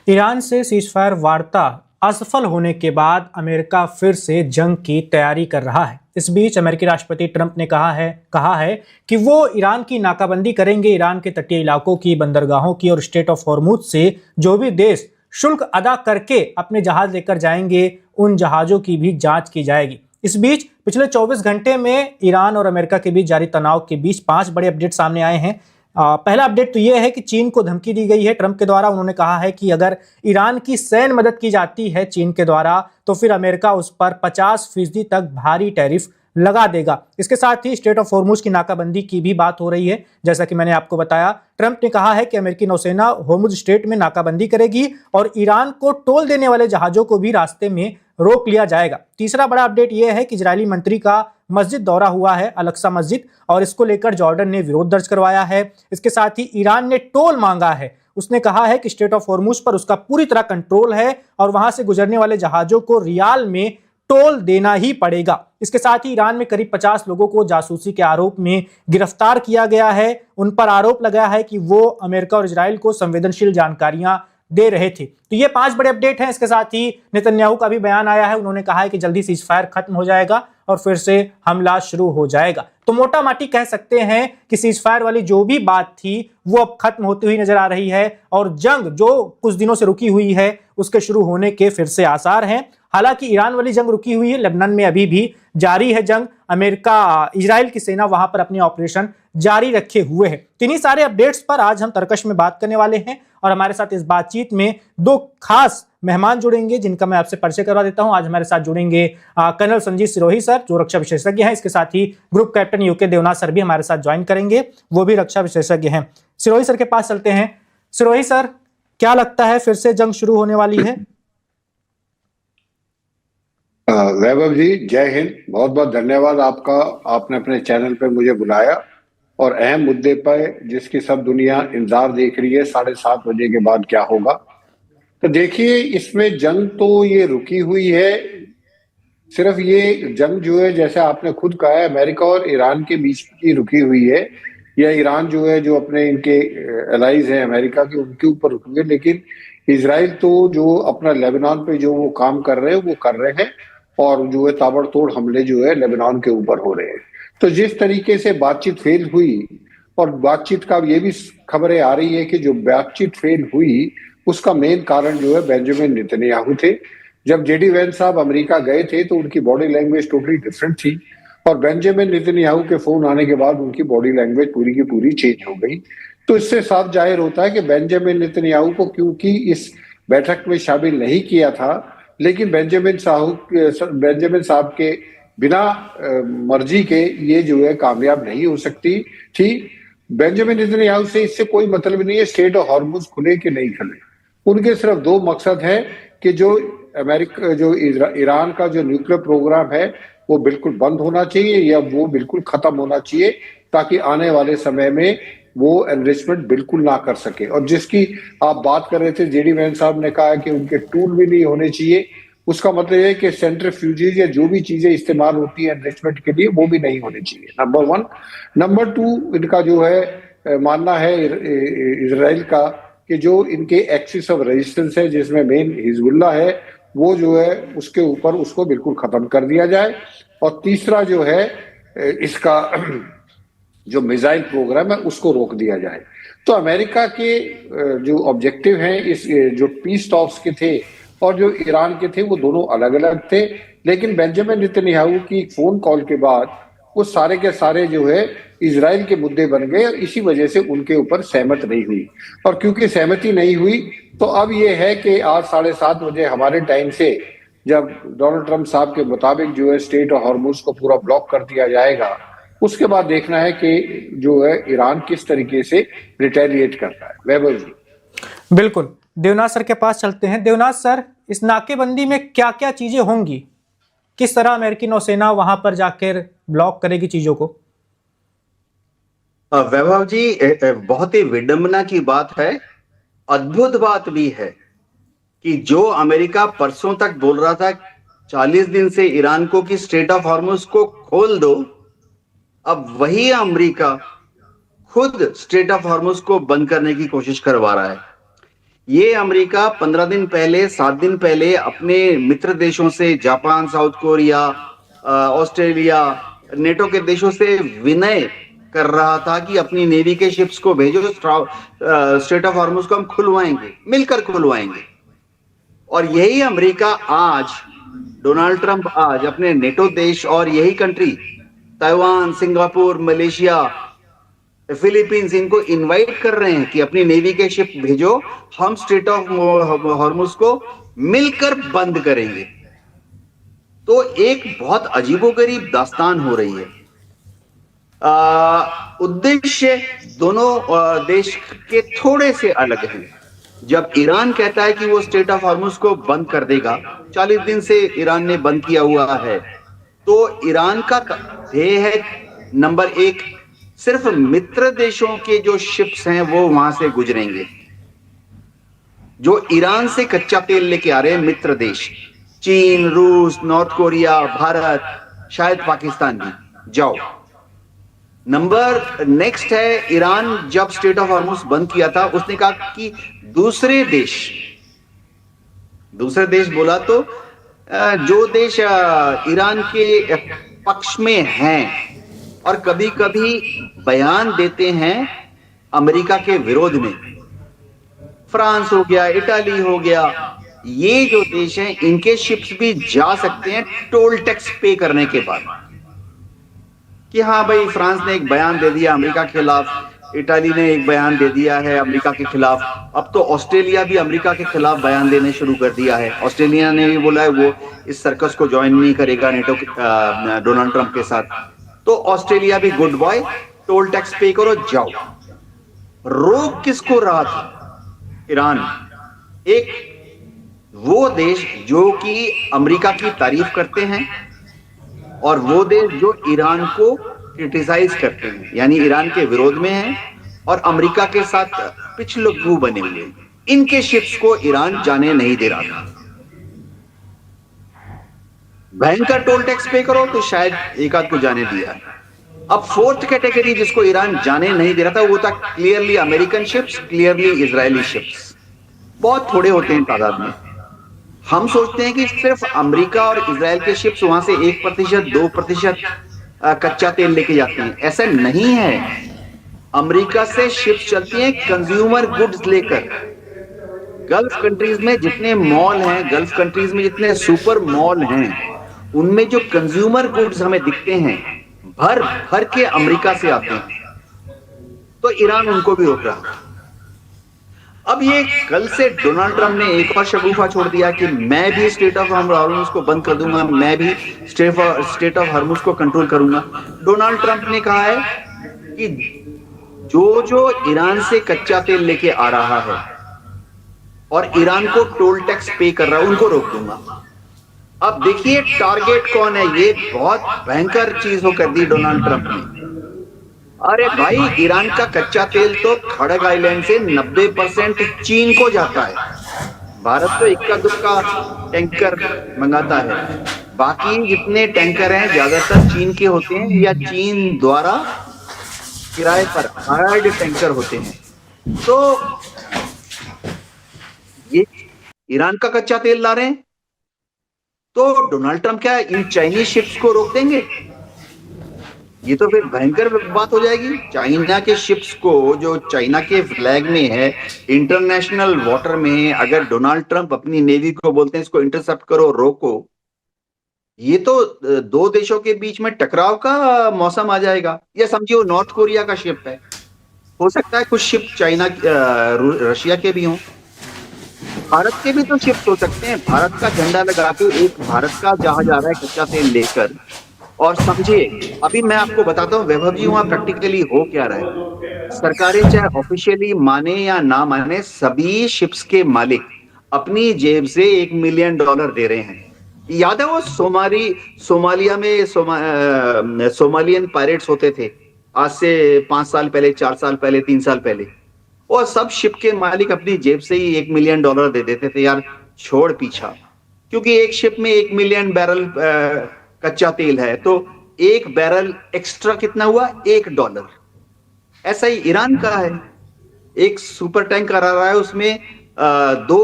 Iran से ceasefire वार्ता असफल होने के बाद अमेरिका फिर से जंग की तैयारी कर रहा है। इस बीच अमेरिकी राष्ट्रपति ट्रंप ने कहा है कि वो ईरान की नाकाबंदी करेंगे। ईरान के तटीय इलाकों की, बंदरगाहों की और स्ट्रेट ऑफ हॉर्मुज से जो भी देश शुल्क अदा करके अपने जहाज लेकर जाएंगे, उन जहाजों की भी जांच की जाएगी। इस बीच पिछले 24 घंटे में ईरान और अमेरिका के बीच जारी तनाव के बीच 5 बड़े अपडेट सामने आए हैं। पहला अपडेट तो यह है कि चीन को धमकी दी गई है ट्रंप के द्वारा। उन्होंने कहा है कि अगर ईरान की सैन्य मदद की जाती है चीन के द्वारा तो फिर अमेरिका उस पर 50% तक भारी टैरिफ लगा देगा। इसके साथ ही स्ट्रेट ऑफ हॉर्मुज की नाकाबंदी की भी बात हो रही है। जैसा कि मैंने आपको बताया, ट्रंप ने कहा है कि अमेरिकी नौसेना हॉर्मुज स्ट्रेट में नाकाबंदी करेगी और ईरान को टोल देने वाले जहाजों को भी रास्ते में रोक लिया जाएगा। तीसरा बड़ा अपडेट यह है कि इजरायली मंत्री का मस्जिद दौरा हुआ है, अल-अक्सा मस्जिद, और इसको लेकर जॉर्डन ने विरोध दर्ज करवाया है। इसके साथ ही ईरान ने टोल मांगा है। उसने कहा है कि स्ट्रेट ऑफ हॉर्मुज पर उसका पूरी तरह कंट्रोल है और वहां से गुजरने वाले जहाजों को रियाल में टोल देना ही पड़ेगा। इसके साथ ही ईरान में करीब 50 लोगों को जासूसी के आरोप में गिरफ्तार किया गया है। उन पर आरोप लगाया है कि वो अमेरिका और इजराइल को संवेदनशील जानकारियां दे रहे थे। तो ये 5 बड़े अपडेट हैं। इसके साथ ही नेतन्याहू का भी बयान आया है। उन्होंने कहा है कि जल्दी सीजफायर खत्म हो जाएगा और फिर से हमला शुरू हो जाएगा। तो मोटा माटी कह सकते हैं कि सीजफायर वाली जो भी बात थी वो अब खत्म होती हुई नजर आ रही है और जंग जो कुछ दिनों से रुकी हुई है उसके शुरू होने के फिर से आसार हैं। हालांकि ईरान वाली जंग रुकी हुई है, लेबनान में अभी भी जारी है जंग। अमेरिका, इजराइल की सेना वहां पर अपनी ऑपरेशन जारी रखे हुए है। इन्हीं सारे अपडेट्स पर आज हम तर्कश में बात करने वाले हैं और हमारे साथ इस बातचीत में 2 खास मेहमान जुड़ेंगे जिनका मैं आपसे परिचय करवा देता हूं। आज हमारे साथ जुड़ेंगे कर्नल संजीत सिरोही सर, जो रक्षा विशेषज्ञ हैं। इसके साथ ही group captain UK Devnath sir भी हमारे साथ ज्वाइन करेंगे, वो भी रक्षा विशेषज्ञ हैं। सिरोही सर के पास चलते हैं। सिरोही सर, क्या लगता है फिर से जंग शुरू होने वाली है? वैभव जी, जय हिंद। बहुत बहुत धन्यवाद आपका, आपने अपने चैनल पे मुझे बुलाया और अहम मुद्दे पर जिसकी सब दुनिया इंतजार देख रही है 7:30 बजे के बाद क्या होगा। तो देखिए, इसमें जंग तो ये रुकी हुई है। सिर्फ ये जंग जो है, जैसे आपने खुद कहा है, अमेरिका और ईरान के बीच की रुकी हुई है, या ईरान जो है जो अपने इनके एलाइज हैं अमेरिका के, उनके ऊपर रुकी हुई है। लेकिन इजराइल तो जो अपना लेबनान पे जो वो काम कर रहे हैं वो कर रहे हैं और जो है ताबड़तोड़ हमले जो है लेबनान के ऊपर हो रहे हैं। तो जिस तरीके से बातचीत फेल हुई, और बातचीत का ये भी खबरें आ रही है कि जो बातचीत फेल हुई उसका मेन कारण जो है बेंजामिन नेतन्याहू थे। जब जेडी वैंस साहब अमेरिका गए थे तो उनकी बॉडी लैंग्वेज टोटली डिफरेंट थी और बेंजामिन नेतन्याहू के फोन आने के बाद उनकी बॉडी लैंग्वेज पूरी की पूरी चेंज हो गई। तो इससे साफ जाहिर होता है कि बेंजामिन नेतन्याहू को क्योंकि इस बैठक में शामिल नहीं किया था, लेकिन बेंजामिन साहब के बिना मर्जी के ये जो है कामयाब नहीं हो सकती थी। बेंजामिन नेतन्याहू से इससे कोई मतलब नहीं है स्ट्रेट ऑफ हॉर्मुज खुले कि नहीं खुले। उनके सिर्फ 2 मकसद है कि जो ईरान का जो न्यूक्लियर प्रोग्राम है वो बिल्कुल बंद होना चाहिए या वो बिल्कुल खत्म होना चाहिए, ताकि आने वाले समय में वो एनरिचमेंट बिल्कुल ना कर सके। और जिसकी आप बात कर रहे थे, जेडी वैंस साहब ने कहा कि उनके टूल भी नहीं होने चाहिए। उसका मतलब है कि सेंट्रीफ्यूजेज या जो भी चीजें इस्तेमाल होती है एनरिचमेंट के लिए वो भी नहीं होनी चाहिए, नंबर 1। नंबर 2, इनका जो है मानना है इजराइल का कि जो इनके एक्सिस ऑफ रेजिस्टेंस है, जिसमें मेन हिजबुल्लाह है, वो जो है उसके ऊपर उसको बिल्कुल खत्म कर दिया जाए। और तीसरा जो है इसका जो मिसाइल प्रोग्राम है उसको रोक दिया जाए। तो अमेरिका के जो ऑब्जेक्टिव हैं इस जो पीस टॉक्स के थे और जो ईरान के थे वो दोनों अलग अलग थे। लेकिन बेंजामिन नेतन्याहू की फोन कॉल के बाद वो सारे के सारे जो है इजराइल के मुद्दे बन गए और इसी वजह से उनके ऊपर सहमत नहीं हुई। और क्योंकि सहमति नहीं हुई तो अब ये है कि आज 7:30 बजे हमारे टाइम से, जब डोनाल्ड ट्रंप साहब के मुताबिक जो है स्ट्रेट ऑफ हॉर्मुज को पूरा ब्लॉक कर दिया जाएगा, उसके बाद देखना है कि जो है ईरान किस तरीके से रिटेलिएट करता है। वैभव जी, बिल्कुल। देवनाथ सर के पास चलते हैं। देवनाथ सर, इस नाकेबंदी में क्या क्या चीजें होंगी? किस तरह अमेरिकी नौसेना वहां पर जाकर ब्लॉक करेगी चीजों को? वैभव जी, बहुत ही विडंबना की बात है, अद्भुत बात भी है कि जो अमेरिका परसों तक बोल रहा था 40 दिन से ईरान को कि स्ट्रेट ऑफ हॉर्मुज को खोल दो, अब वही अमेरिका खुद स्ट्रेट ऑफ हॉर्मुज को बंद करने की कोशिश करवा रहा है। ये अमेरिका 15 दिन पहले, 7 दिन पहले अपने मित्र देशों से, Japan, south Korea, Australia, NATO के देशों से विनय कर रहा था कि अपनी नेवी के शिप्स को भेजो, स्ट्रेट ऑफ हॉर्मुज को हम खुलवाएंगे, मिलकर खुलवाएंगे। और यही अमेरिका आज, डोनाल्ड ट्रंप आज अपने नेटो देश और यही country Taiwan, Singapore, Malaysia, Philippines, इनको इनवाइट कर रहे हैं कि अपनी नेवी के शिप भेजो, हम स्ट्रेट ऑफ हॉर्मुज को मिलकर बंद करेंगे। तो एक बहुत अजीबोगरीब दास्तान हो रही है। उद्देश्य दोनों देश के थोड़े से अलग हैं। जब ईरान कहता है कि वो स्ट्रेट ऑफ हॉर्मुज को बंद कर देगा, 40 दिन से ईरान ने बंद किया हुआ है, तो ईरान का ध्येय है नंबर 1, सिर्फ मित्र देशों के जो शिप्स हैं वो वहां से गुजरेंगे। जो ईरान से कच्चा तेल लेके आ रहे हैं मित्र देश, चीन, रूस, नॉर्थ कोरिया, भारत, शायद पाकिस्तान भी, जाओ। नंबर नेक्स्ट है, ईरान जब स्ट्रेट ऑफ हॉर्मुज बंद किया था, उसने कहा कि दूसरे देश बोला तो जो देश ईरान के पक्ष में हैं और कभी कभी बयान देते हैं अमेरिका के विरोध में, फ्रांस हो गया, इटाली हो गया, ये जो देश हैं इनके शिप्स भी जा सकते हैं टोल टैक्स पे करने के बाद। कि हाँ भाई, फ्रांस ने एक बयान दे दिया अमेरिका के खिलाफ, इटाली ने एक बयान दे दिया है अमेरिका के खिलाफ, अब तो ऑस्ट्रेलिया भी अमेरिका के खिलाफ बयान देने शुरू कर दिया है। ऑस्ट्रेलिया ने भी बोला है वो इस सर्कस को ज्वाइन नहीं करेगा नेटो डोनाल्ड ट्रंप के साथ। तो ऑस्ट्रेलिया भी गुड बॉय, टोल टैक्स पे करो, जाओ। रोक किसको रहा था? ईरान, एक वो देश जो कि अमेरिका की तारीफ करते हैं और वो देश जो ईरान को क्रिटिसाइज करते हैं, यानी ईरान के विरोध में हैं और अमेरिका के साथ पिछलग्गू बने हुए। इनके शिप्स को ईरान जाने नहीं दे रहा था। भयंकर टोल टैक्स पे करो तो शायद एक आध को जाने दिया है। अब फोर्थ कैटेगरी जिसको ईरान जाने नहीं दे रहा था वो था clearly American ships, clearly Israeli ships. बहुत थोड़े होते हैं तादाद में। हम सोचते हैं कि सिर्फ अमेरिका और इजराइल के शिप्स वहां से 1%, 2% कच्चा तेल लेके जाते हैं, ऐसा नहीं है। अमेरिका से शिप्स चलती हैं कंज्यूमर गुड्स लेकर। गल्फ कंट्रीज में जितने मॉल हैं, गल्फ कंट्रीज में जितने सुपर मॉल हैं, उनमें जो कंज्यूमर गुड्स हमें दिखते हैं भर भर के अमेरिका से आते हैं। तो ईरान उनको भी रोक रहा। अब ये कल से डोनाल्ड ट्रंप ने एक और शगुफा छोड़ दिया कि मैं भी स्ट्रेट ऑफ हॉर्मुज को बंद कर दूंगा, मैं भी स्ट्रेट ऑफ हॉर्मुज को कंट्रोल करूंगा। डोनाल्ड ट्रंप ने कहा है कि जो ईरान से कच्चा तेल लेके आ रहा है और ईरान को टोल टैक्स पे कर रहा है, उनको रोक दूंगा। अब देखिए टारगेट कौन है, ये बहुत भयंकर चीज हो कर दी डोनाल्ड ट्रंप ने। अरे भाई, ईरान का कच्चा तेल तो खड़ग आइलैंड से 90% चीन को जाता है। भारत तो इक्का दुक्का टैंकर मंगाता है, बाकी जितने टैंकर हैं ज्यादातर चीन के होते हैं या चीन द्वारा किराए पर हायर्ड टैंकर होते हैं। तो ये ईरान का कच्चा तेल ला रहे हैं, तो डोनाल्ड ट्रंप क्या इन चाइनीज शिप्स को रोक देंगे? ये तो फिर भयंकर बात हो जाएगी। चाइना के शिप्स को, जो चाइना के फ्लैग में है, इंटरनेशनल वाटर में, अगर डोनाल्ड ट्रंप अपनी नेवी को बोलते हैं इसको इंटरसेप्ट करो, रोको, ये तो दो देशों के बीच में टकराव का मौसम आ जाएगा। या समझिए नॉर्थ कोरिया का शिप है, हो सकता है कुछ शिप चाइना, रशिया के भी हों, भारत के भी तो शिप्स हो सकते हैं। भारत का झंडा लगा के एक भारत का जहाज आ रहा है कच्चा तेल लेकर। और समझिए, अभी मैं आपको बताता हूँ वैभव जी, वहां प्रैक्टिकली हो क्या रहा है। सरकारें चाहे ऑफिशियली माने या ना माने, सभी शिप्स के मालिक अपनी जेब से $1 मिलियन दे रहे हैं। याद है वो सोमालिया में सोमालियन पायरेट्स होते थे आज से 5 साल पहले, 4 साल पहले, 3 साल पहले, और सब शिप के मालिक अपनी जेब से ही $1 मिलियन दे देते थे। यार छोड़ पीछा, क्योंकि एक शिप में 1 मिलियन बैरल कच्चा तेल है, तो 1 बैरल एक्स्ट्रा कितना हुआ? $1। ऐसा ही ईरान का है, एक सुपर टैंकर आ रहा है, उसमें 2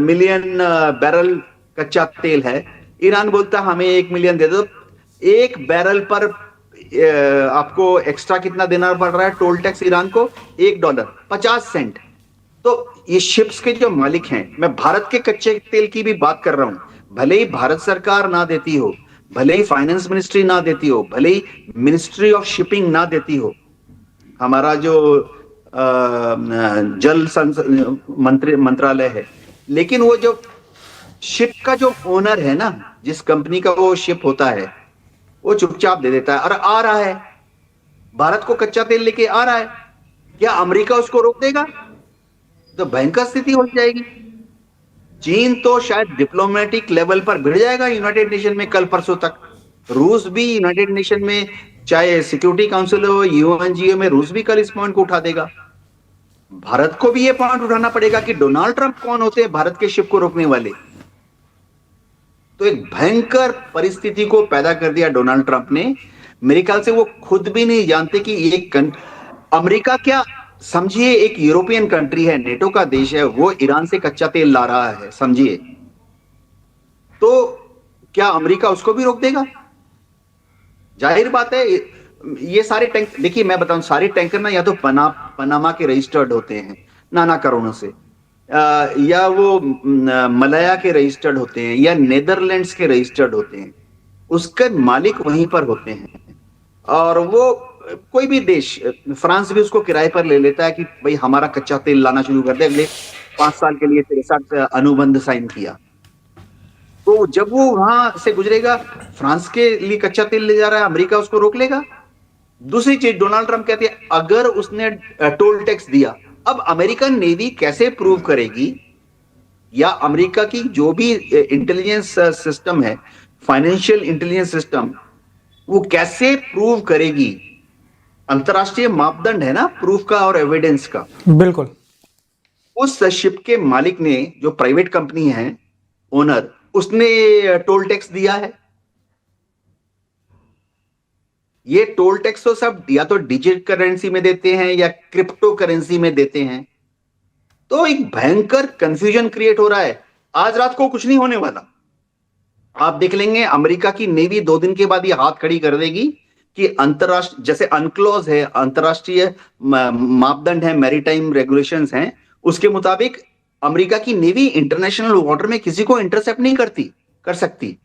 मिलियन बैरल कच्चा तेल है, ईरान बोलता हमें 1 मिलियन दे दो। 1 बैरल पर आपको एक्स्ट्रा कितना देना पड़ रहा है टोल टैक्स ईरान को? $1, 50 सेंट। तो ये शिप्स के जो मालिक हैं, मैं भारत के कच्चे तेल की भी बात कर रहा हूं, भले ही भारत सरकार ना देती हो, भले ही फाइनेंस मिनिस्ट्री ना देती हो, भले ही मिनिस्ट्री ऑफ शिपिंग ना देती हो, हमारा जो जल मंत्रालय है, लेकिन वो जो शिप का जो ओनर है ना, जिस कंपनी का वो शिप होता है, वो चुपचाप दे देता है और आ रहा है, भारत को कच्चा तेल लेके आ रहा है। क्या अमेरिका उसको रोक देगा? तो भयंकर स्थिति हो जाएगी। चीन तो शायद डिप्लोमेटिक लेवल पर भिड़ जाएगा यूनाइटेड नेशन में कल परसों तक। रूस भी यूनाइटेड नेशन में, चाहे सिक्योरिटी काउंसिल हो, यूएनजीओ में, रूस भी कल इस पॉइंट को उठा देगा। भारत को भी ये पॉइंट उठाना पड़ेगा कि डोनाल्ड ट्रंप कौन होते हैं भारत के शिप को रोकने वाले। तो एक भयंकर परिस्थिति को पैदा कर दिया डोनाल्ड ट्रंप ने। मेरे ख्याल से वो खुद भी नहीं जानते कि एक अमेरिका, क्या समझिए एक यूरोपियन कंट्री है, नेटो का देश है, वो ईरान से कच्चा तेल ला रहा है, समझिए, तो क्या अमेरिका उसको भी रोक देगा? जाहिर बात है। ये सारे टैंक, देखिए मैं बताऊं, सारे टैंकर ना या तो पनामा के रजिस्टर्ड होते हैं नाना करोड़ों से, या वो मलाया के रजिस्टर्ड होते हैं, या नेदरलैंड्स के रजिस्टर्ड होते हैं, उसके मालिक वहीं पर होते हैं। और वो कोई भी देश, फ्रांस भी उसको किराए पर ले लेता है कि भाई हमारा कच्चा तेल लाना शुरू कर दे, अगले 5 साल के लिए तेरे साथ अनुबंध साइन किया। तो जब वो वहां से गुजरेगा, फ्रांस के लिए कच्चा तेल ले जा रहा है, अमेरिका उसको रोक लेगा। दूसरी चीज, डोनाल्ड ट्रंप कहते हैं अगर उसने टोल टैक्स दिया, अब अमेरिकन नेवी कैसे प्रूव करेगी, या अमेरिका की जो भी इंटेलिजेंस सिस्टम है, फाइनेंशियल इंटेलिजेंस सिस्टम, वो कैसे प्रूव करेगी? अंतरराष्ट्रीय मापदंड है ना प्रूफ का और एविडेंस का। बिल्कुल। उस शिप के मालिक ने, जो प्राइवेट कंपनी है, ओनर, उसने टोल टैक्स दिया है। ये टोल टैक्स तो सब या तो डिजिटल करेंसी में देते हैं या क्रिप्टो करेंसी में देते हैं। तो एक भयंकर कंफ्यूजन क्रिएट हो रहा है। आज रात को कुछ नहीं होने वाला, आप देख लेंगे अमेरिका की नेवी 2 दिन के बाद ये हाथ खड़ी कर देगी कि अंतरराष्ट्रीय, जैसे अनक्लॉज है, अंतरराष्ट्रीय मापदंड है, मैरीटाइम रेगुलेशंस हैं, उसके मुताबिक अमेरिका की नेवी इंटरनेशनल वाटर में किसी को इंटरसेप्ट नहीं कर सकती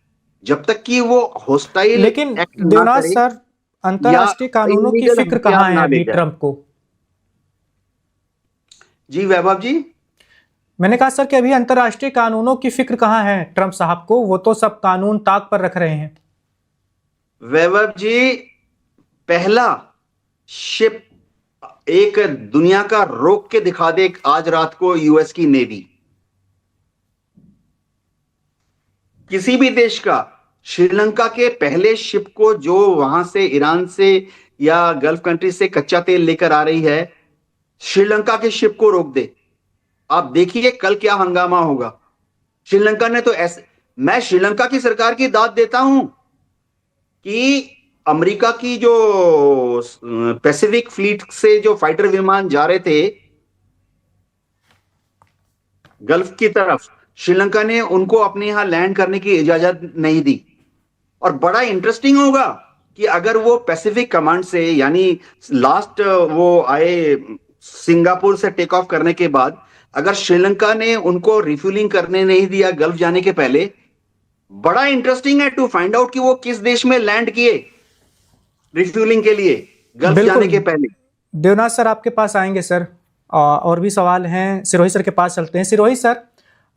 जब तक कि वो होस्टाइल। लेकिन देवनाथ सर, अंतरराष्ट्रीय कानूनों की फिक्र कहाँ है अभी ट्रंप को? जी वैभव जी, मैंने कहा सर कि अभी अंतरराष्ट्रीय कानूनों की फिक्र कहाँ है ट्रंप साहब को? वो तो सब कानून ताक पर रख रहे हैं। वैभव जी, पहला शिप एक दुनिया का रोक के दिखा दे आज रात को यूएस की नेवी, किसी भी देश का, श्रीलंका के पहले शिप को जो वहां से ईरान से या गल्फ कंट्री से कच्चा तेल लेकर आ रही है, श्रीलंका के शिप को रोक दे। आप देखिए कल क्या हंगामा होगा। श्रीलंका ने तो ऐसे, मैं श्रीलंका की सरकार की दाद देता हूं कि अमेरिका की जो पैसिफिक फ्लीट से जो फाइटर विमान जा रहे थे गल्फ की तरफ, श्रीलंका ने उनको अपने यहां लैंड करने की इजाजत नहीं दी। और बड़ा इंटरेस्टिंग होगा कि अगर वो पैसिफिक कमांड से, यानी लास्ट वो आए सिंगापुर से टेक ऑफ करने के बाद, अगर श्रीलंका ने उनको रिफ्यूलिंग करने नहीं दिया गल्फ जाने के पहले, बड़ा इंटरेस्टिंग है टू फाइंड आउट कि वो किस देश में लैंड किए रिफ्यूलिंग के लिए गल्फ जाने के पहले। देवनाथ सर आपके पास आएंगे सर, और भी सवाल हैं। सिरोही सर के पास चलते हैं। सिरोही सर,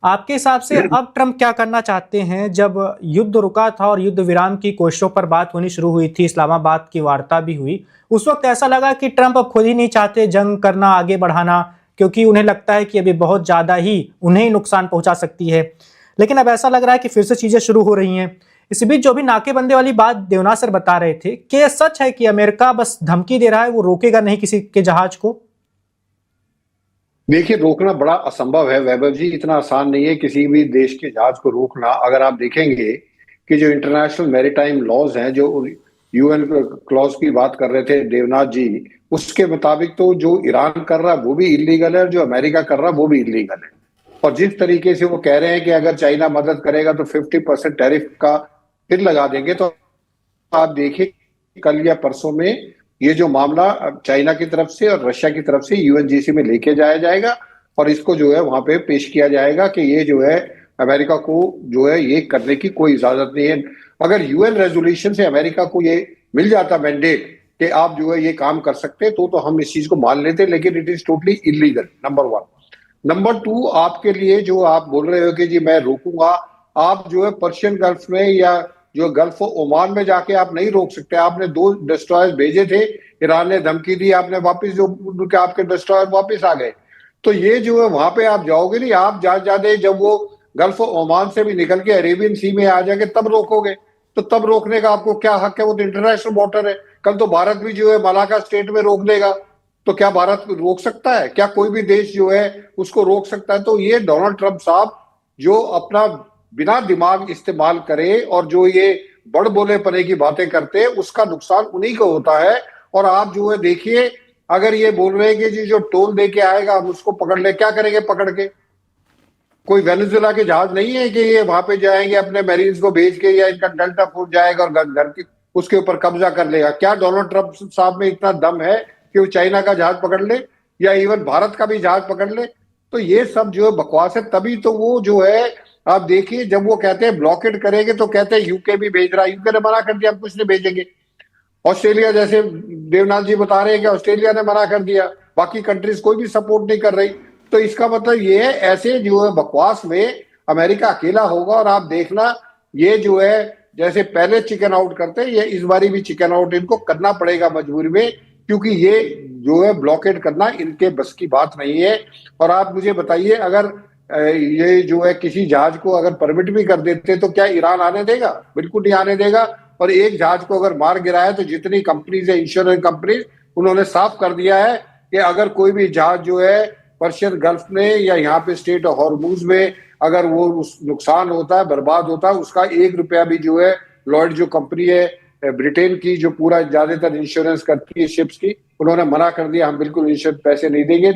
आपके हिसाब से अब ट्रंप क्या करना चाहते हैं? जब युद्ध रुका था और युद्ध विराम की कोशिशों पर बात होनी शुरू हुई थी, इस्लामाबाद की वार्ता भी हुई, उस वक्त ऐसा लगा कि ट्रंप अब खुद ही नहीं चाहते जंग करना, आगे बढ़ाना, क्योंकि उन्हें लगता है कि अभी बहुत ज्यादा ही उन्हें नुकसान पहुंचा सकती है। लेकिन अब ऐसा लग रहा है कि फिर से चीजें शुरू हो रही हैं। इस बीच जो भी नाकेबंदी वाली बात देवनाथ सर बता रहे थे, क्या सच है कि अमेरिका बस धमकी दे रहा है, वो रोकेगा नहीं किसी के जहाज को? देखिए, रोकना बड़ा असंभव है वैभव जी, इतना आसान नहीं है किसी भी देश के जहाज को रोकना। अगर आप देखेंगे कि जो इंटरनेशनल मैरीटाइम लॉज हैं, जो यूएन क्लॉज की बात कर रहे थे देवनाथ जी, उसके मुताबिक तो जो ईरान कर रहा है वो भी इलीगल है और जो अमेरिका कर रहा है वो भी इलीगल है। और जिस तरीके से वो कह रहे हैं कि अगर चाइना मदद करेगा तो 50% टैरिफ का फिर लगा देंगे, तो आप देखिए कल या परसों में ये जो मामला चाइना की तरफ से और रशिया की तरफ से यूएनजीसी में लेके जाया जाएगा और इसको जो है वहां पे पेश किया जाएगा कि ये जो है अमेरिका को जो है ये करने की कोई इजाजत नहीं है। अगर यूएन रेजोल्यूशन से अमेरिका को ये मिल जाता मैंडेट कि आप जो है ये काम कर सकते हैं तो हम इस चीज को मान लेते, लेकिन it is totally illegal, number 1। Number 2, आपके लिए जो आप बोल रहे हो कि जी मैं रोकूंगा, आप जो है पर्शियन गल्फ में या जो गल्फ ओमान में जाके आप नहीं रोक सकते। आपने 2 डिस्ट्रॉयर्स भेजे थे, ईरान ने धमकी दी, आपने वापस जो आपके डिस्ट्रॉयर वापस आ गए। तो ये जो है वहां पे आप जाओगे नहीं, आप जाते जब वो गल्फ ओमान से भी निकल के अरेबियन सी में आ जाएंगे तब रोकोगे। तो तब रोकने का आपको क्या हक है? वो तो इंटरनेशनल वाटर है। कल तो भारत भी जो है मलाका स्टेट में रोक देगा, तो क्या भारत रोक सकता है? क्या कोई भी देश जो है उसको रोक सकता है? तो ये डोनाल्ड ट्रंप साहब जो अपना बिना दिमाग इस्तेमाल करे और जो ये बड़ बोले पने की बातें करते हैं, उसका नुकसान उन्हीं को होता है। और आप जो है देखिए, अगर ये बोल रहे हैं कि जी जो टोल दे के आएगा हम उसको पकड़ ले, क्या करेंगे पकड़ के? कोई वेनेजुएला के जहाज नहीं है कि ये वहां पे जाएंगे अपने मैरीन्स को भेज के, या इनका डेल्टा फूट जाएगा और घर की उसके ऊपर कब्जा कर लेगा। क्या डोनाल्ड ट्रंप साहब में इतना दम है कि वो चाइना का जहाज पकड़ ले या इवन भारत का भी जहाज पकड़ ले? तो ये सब जो है बकवास है। तभी तो वो जो है आप देखिए, जब वो कहते हैं ब्लॉकेट करेंगे तो कहते हैं यूके भी भेज रहा है। यूके ने मना कर दिया, हम कुछ नहीं भेजेंगे। ऑस्ट्रेलिया, जैसे देवनाथ जी बता रहे हैं कि ऑस्ट्रेलिया ने मना कर दिया, बाकी कंट्रीज कोई भी सपोर्ट नहीं कर रही। तो इसका मतलब ये है, ऐसे जो है बकवास में अमेरिका अकेला होगा। और आप देखना, ये जो है जैसे पहले चिकन आउट करते हैं, ये इस बारी भी चिकन आउट इनको करना पड़ेगा मजबूरी में, क्योंकि ये जो है ब्लॉकेट करना इनके बस की बात नहीं है। और आप मुझे बताइए, अगर ये जो है किसी जहाज को अगर परमिट भी कर देते तो क्या ईरान आने देगा? बिल्कुल नहीं आने देगा। और एक जहाज को अगर मार गिराया तो जितनी कंपनीज है, इंश्योरेंस कंपनीज, उन्होंने साफ कर दिया है कि अगर कोई भी जहाज जो है पर्शियन गल्फ में या यहाँ पे स्टेट ऑफ हॉर्मुज में अगर वो नुकसान होता है, बर्बाद होता है, उसका 1 रुपया भी जो है लॉयड जो कंपनी है ब्रिटेन की, जो पूरा ज्यादातर इंश्योरेंस करती है शिप्स की, उन्होंने मना कर दिया, हम बिल्कुल इंश्योरेंस पैसे नहीं देंगे।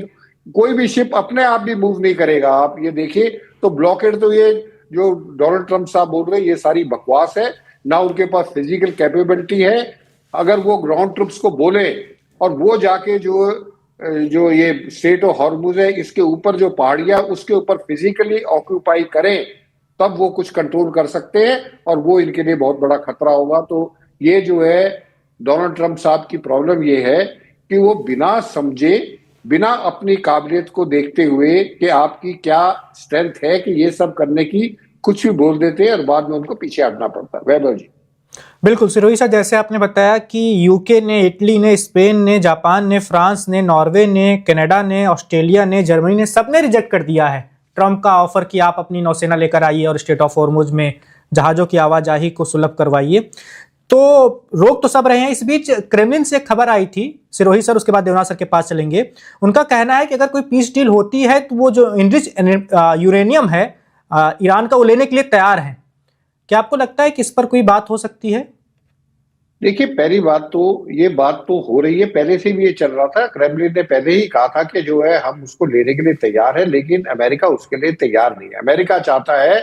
कोई भी शिप अपने आप भी मूव नहीं करेगा। आप ये देखिए, तो ब्लॉकेड, तो ये जो डोनाल्ड ट्रंप साहब बोल रहे हैं ये सारी बकवास है। ना उनके पास फिजिकल कैपेबिलिटी है। अगर वो ग्राउंड ट्रूप्स को बोले और वो जाके जो ये स्टेट ऑफ हॉर्मुज है इसके ऊपर जो पहाड़ियां उसके ऊपर फिजिकली ऑक्यूपाई करें, तब वो कुछ कंट्रोल कर सकते हैं, और वो इनके लिए बहुत बड़ा खतरा होगा। तो ये जो है डोनाल्ड ट्रंप साहब की प्रॉब्लम ये है कि वो बिना समझे, बिना अपनी काबिलियत को देखते हुए कि आपकी क्या स्ट्रेंथ है कि ये सब करने की, कुछ भी बोल देते हैं और बाद में उनको पीछे हटना पड़ता है। वैभव जी। बिल्कुल सिरोही साहब, जैसे आपने बताया कि यूके ने, इटली ने, स्पेन ने, जापान ने, फ्रांस ने, नॉर्वे ने, कनाडा ने, ऑस्ट्रेलिया ने, जर्मनी ने, सबने रिजेक्ट कर दिया है ट्रंप का ऑफर कि आप अपनी नौसेना लेकर आइए और स्टेट ऑफ हॉर्मुज में जहाजों की आवाजाही को सुलभ करवाइए। तो रोक तो सब रहे हैं। इस बीच क्रेमलिन से एक खबर आई थी सिरोही सर, उसके बाद देवनाथ सर के पास चलेंगे। उनका कहना है कि अगर कोई पीस डील होती है तो वो जो इनरिच यूरेनियम है ईरान का, वो लेने के लिए तैयार है। क्या आपको लगता है कि इस पर कोई बात हो सकती है? देखिए, पहली बात तो ये बात तो हो रही है, पहले से भी ये चल रहा था। क्रेमलिन ने पहले ही कहा था कि जो है हम उसको लेने के लिए तैयार है, लेकिन अमेरिका उसके लिए तैयार नहीं है। अमेरिका चाहता है